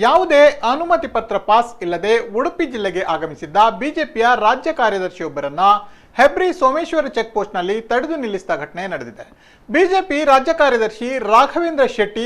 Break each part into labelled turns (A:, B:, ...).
A: ಯಾವುದೇ ಅನುಮತಿ ಪತ್ರ ಪಾಸ್ ಇಲ್ಲದೆ ಉಡುಪಿ ಜಿಲ್ಲೆಗೆ ಆಗಮಿಸಿದ್ದ ಬಿಜೆಪಿಯ ರಾಜ್ಯ ಕಾರ್ಯದರ್ಶಿಯೊಬ್ಬರನ್ನ ಹೆಬ್ರಿ ಸೋಮೇಶ್ವರ ಚೆಕ್ ಪೋಸ್ಟ್ನಲ್ಲಿ ತಡೆದು ನಿಲ್ಲಿಸಿದ ಘಟನೆ ನಡೆದಿದೆ. ಬಿಜೆಪಿ ರಾಜ್ಯ ಕಾರ್ಯದರ್ಶಿ ರಾಘವೇಂದ್ರ ಶೆಟ್ಟಿ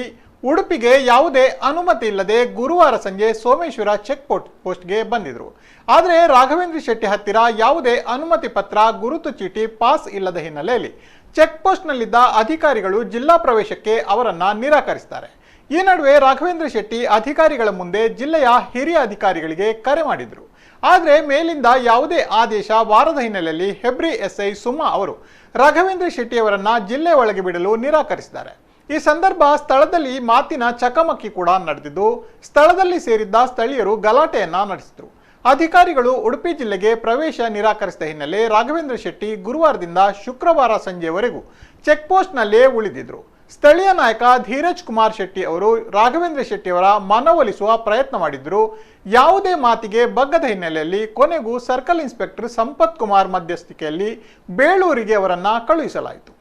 A: ಉಡುಪಿಗೆ ಯಾವುದೇ ಅನುಮತಿ ಇಲ್ಲದೆ ಗುರುವಾರ ಸಂಜೆ ಸೋಮೇಶ್ವರ ಚೆಕ್ ಪೋಸ್ಟ್ಗೆ ಬಂದಿದ್ರು. ಆದರೆ ರಾಘವೇಂದ್ರ ಶೆಟ್ಟಿ ಹತ್ತಿರ ಯಾವುದೇ ಅನುಮತಿ ಪತ್ರ, ಗುರುತು ಚೀಟಿ, ಪಾಸ್ ಇಲ್ಲದ ಹಿನ್ನೆಲೆಯಲ್ಲಿ ಚೆಕ್ ಪೋಸ್ಟ್ನಲ್ಲಿದ್ದ ಅಧಿಕಾರಿಗಳು ಜಿಲ್ಲಾ ಪ್ರವೇಶಕ್ಕೆ ಅವರನ್ನ ನಿರಾಕರಿಸಿದ್ದಾರೆ. ಈ ನಡುವೆ ರಾಘವೇಂದ್ರ ಶೆಟ್ಟಿ ಅಧಿಕಾರಿಗಳ ಮುಂದೆ ಜಿಲ್ಲೆಯ ಹಿರಿಯ ಅಧಿಕಾರಿಗಳಿಗೆ ಕರೆ ಮಾಡಿದ್ರು. ಆದರೆ ಮೇಲಿಂದ ಯಾವುದೇ ಆದೇಶ ಬಾರದ ಹಿನ್ನೆಲೆಯಲ್ಲಿ ಹೆಬ್ರಿ ಎಸ್ಐ ಸುಮಾ ಅವರು ರಾಘವೇಂದ್ರ ಶೆಟ್ಟಿ ಅವರನ್ನ ಜಿಲ್ಲೆ ಒಳಗೆ ಬಿಡಲು ನಿರಾಕರಿಸಿದ್ದಾರೆ. ಈ ಸಂದರ್ಭ ಸ್ಥಳದಲ್ಲಿ ಮಾತಿನ ಚಕಮಕಿ ಕೂಡ ನಡೆದಿದ್ದು, ಸ್ಥಳದಲ್ಲಿ ಸೇರಿದ್ದ ಸ್ಥಳೀಯರು ಗಲಾಟೆಯನ್ನ ನಡೆಸಿದರು. ಅಧಿಕಾರಿಗಳು ಉಡುಪಿ ಜಿಲ್ಲೆಗೆ ಪ್ರವೇಶ ನಿರಾಕರಿಸಿದ ಹಿನ್ನೆಲೆ ರಾಘವೇಂದ್ರ ಶೆಟ್ಟಿ ಗುರುವಾರದಿಂದ ಶುಕ್ರವಾರ ಸಂಜೆವರೆಗೂ ಚೆಕ್ ಪೋಸ್ಟ್ನಲ್ಲೇ ಉಳಿದಿದ್ರು. ಸ್ಥಳೀಯ ನಾಯಕ ಧೀರಜ್ ಕುಮಾರ್ ಶೆಟ್ಟಿ ಅವರು ರಾಘವೇಂದ್ರ ಶೆಟ್ಟಿ ಅವರ ಮನವೊಲಿಸುವ ಪ್ರಯತ್ನ ಮಾಡಿದ್ರು. ಯಾವುದೇ ಮಾತಿಗೆ ಬಗ್ಗದ ಹಿನ್ನೆಲೆಯಲ್ಲಿ ಕೊನೆಗೂ ಸರ್ಕಲ್ ಇನ್ಸ್ಪೆಕ್ಟರ್ ಸಂಪತ್ ಕುಮಾರ್ ಮಧ್ಯಸ್ಥಿಕೆಯಲ್ಲಿ ಬೇಳೂರಿಗೆ ಅವರನ್ನ ಕಳುಹಿಸಲಾಯಿತು.